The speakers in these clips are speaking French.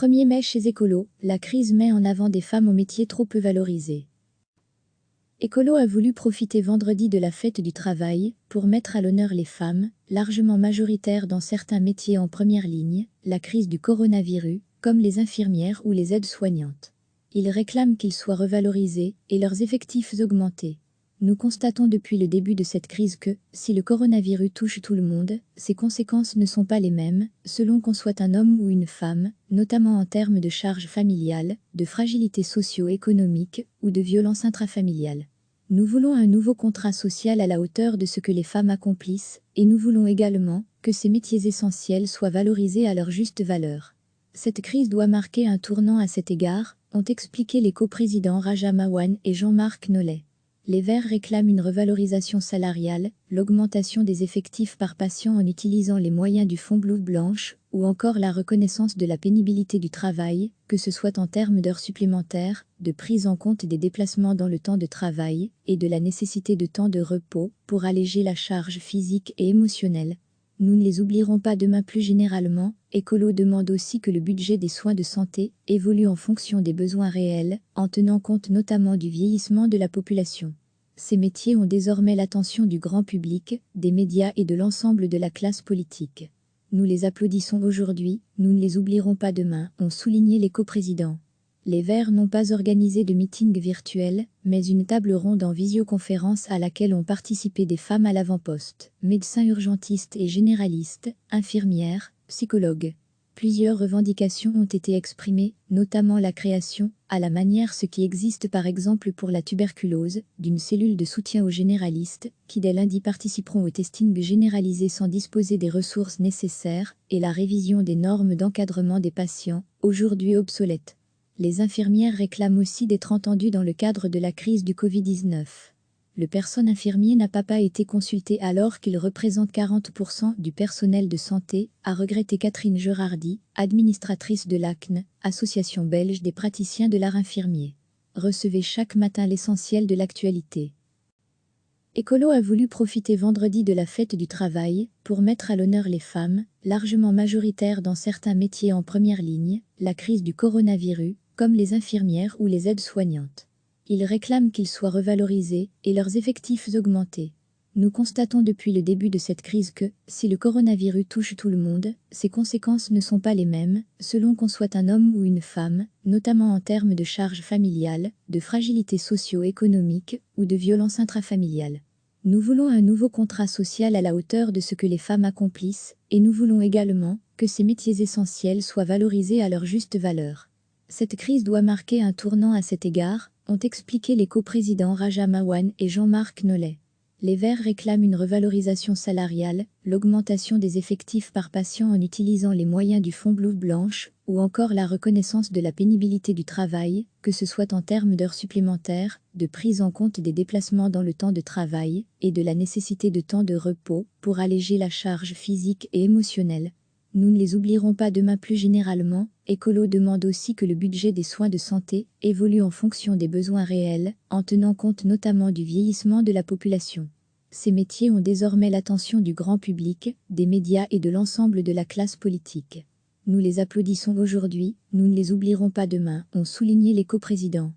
1er mai chez Écolo, la crise met en avant des femmes aux métiers trop peu valorisés. Écolo a voulu profiter vendredi de la fête du travail pour mettre à l'honneur les femmes, largement majoritaires dans certains métiers en première ligne, la crise du coronavirus, comme les infirmières ou les aides-soignantes. Ils réclament qu'ils soient revalorisés et leurs effectifs augmentés. Nous constatons depuis le début de cette crise que, si le coronavirus touche tout le monde, ses conséquences ne sont pas les mêmes, selon qu'on soit un homme ou une femme, notamment en termes de charges familiales, de fragilité socio-économique ou de violence intrafamiliale. Nous voulons un nouveau contrat social à la hauteur de ce que les femmes accomplissent, et nous voulons également que ces métiers essentiels soient valorisés à leur juste valeur. Cette crise doit marquer un tournant à cet égard, ont expliqué les coprésidents Raja Mawan et Jean-Marc Nollet. Les Verts réclament une revalorisation salariale, l'augmentation des effectifs par patient en utilisant les moyens du fonds blouse blanche, ou encore la reconnaissance de la pénibilité du travail, que ce soit en termes d'heures supplémentaires, de prise en compte des déplacements dans le temps de travail, et de la nécessité de temps de repos, pour alléger la charge physique et émotionnelle. Nous ne les oublierons pas demain. Plus généralement, Écolo demande aussi que le budget des soins de santé évolue en fonction des besoins réels, en tenant compte notamment du vieillissement de la population. Ces métiers ont désormais l'attention du grand public, des médias et de l'ensemble de la classe politique. Nous les applaudissons aujourd'hui, nous ne les oublierons pas demain, ont souligné les coprésidents. Les Verts n'ont pas organisé de meeting virtuel, mais une table ronde en visioconférence à laquelle ont participé des femmes à l'avant-poste, médecins urgentistes et généralistes, infirmières, psychologues. Plusieurs revendications ont été exprimées, notamment la création, à la manière ce qui existe par exemple pour la tuberculose, d'une cellule de soutien aux généralistes, qui dès lundi participeront au testing généralisé sans disposer des ressources nécessaires, et la révision des normes d'encadrement des patients, aujourd'hui obsolètes. Les infirmières réclament aussi d'être entendues dans le cadre de la crise du Covid-19. Le personnel infirmier n'a pas été consulté alors qu'il représente 40% du personnel de santé, a regretté Catherine Gerardi, administratrice de l'ACN, Association belge des praticiens de l'art infirmier. Recevez chaque matin l'essentiel de l'actualité. Écolo a voulu profiter vendredi de la fête du travail pour mettre à l'honneur les femmes, largement majoritaires dans certains métiers en première ligne, la crise du coronavirus, comme les infirmières ou les aides-soignantes. Ils réclament qu'ils soient revalorisés et leurs effectifs augmentés. Nous constatons depuis le début de cette crise que, si le coronavirus touche tout le monde, ses conséquences ne sont pas les mêmes, selon qu'on soit un homme ou une femme, notamment en termes de charges familiales, de fragilité socio-économique ou de violence intrafamiliale. Nous voulons un nouveau contrat social à la hauteur de ce que les femmes accomplissent, et nous voulons également que ces métiers essentiels soient valorisés à leur juste valeur. Cette crise doit marquer un tournant à cet égard, ont expliqué les coprésidents Raja Mawan et Jean-Marc Nollet. Les Verts réclament une revalorisation salariale, l'augmentation des effectifs par patient en utilisant les moyens du fonds blouse blanche, ou encore la reconnaissance de la pénibilité du travail, que ce soit en termes d'heures supplémentaires, de prise en compte des déplacements dans le temps de travail, et de la nécessité de temps de repos, pour alléger la charge physique et émotionnelle. Nous ne les oublierons pas demain. Plus généralement, Écolo demande aussi que le budget des soins de santé évolue en fonction des besoins réels, en tenant compte notamment du vieillissement de la population. Ces métiers ont désormais l'attention du grand public, des médias et de l'ensemble de la classe politique. Nous les applaudissons aujourd'hui, nous ne les oublierons pas demain, ont souligné les coprésidents.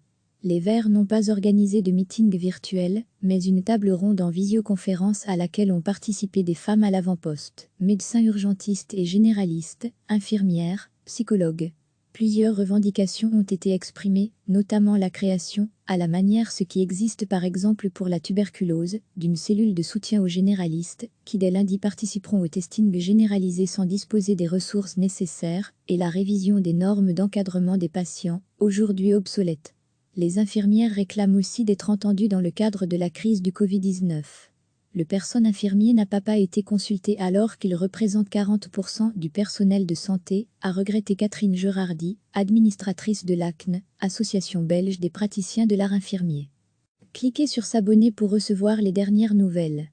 Les Verts n'ont pas organisé de meeting virtuel, mais une table ronde en visioconférence à laquelle ont participé des femmes à l'avant-poste, médecins urgentistes et généralistes, infirmières, psychologues. Plusieurs revendications ont été exprimées, notamment la création, à la manière ce qui existe par exemple pour la tuberculose, d'une cellule de soutien aux généralistes, qui dès lundi participeront au testing généralisé sans disposer des ressources nécessaires, et la révision des normes d'encadrement des patients, aujourd'hui obsolètes. Les infirmières réclament aussi d'être entendues dans le cadre de la crise du Covid-19. Le personnel infirmier n'a pas été consulté alors qu'il représente 40% du personnel de santé, a regretté Catherine Gerardi, administratrice de l'ACN, Association belge des praticiens de l'art infirmier. Cliquez sur s'abonner pour recevoir les dernières nouvelles.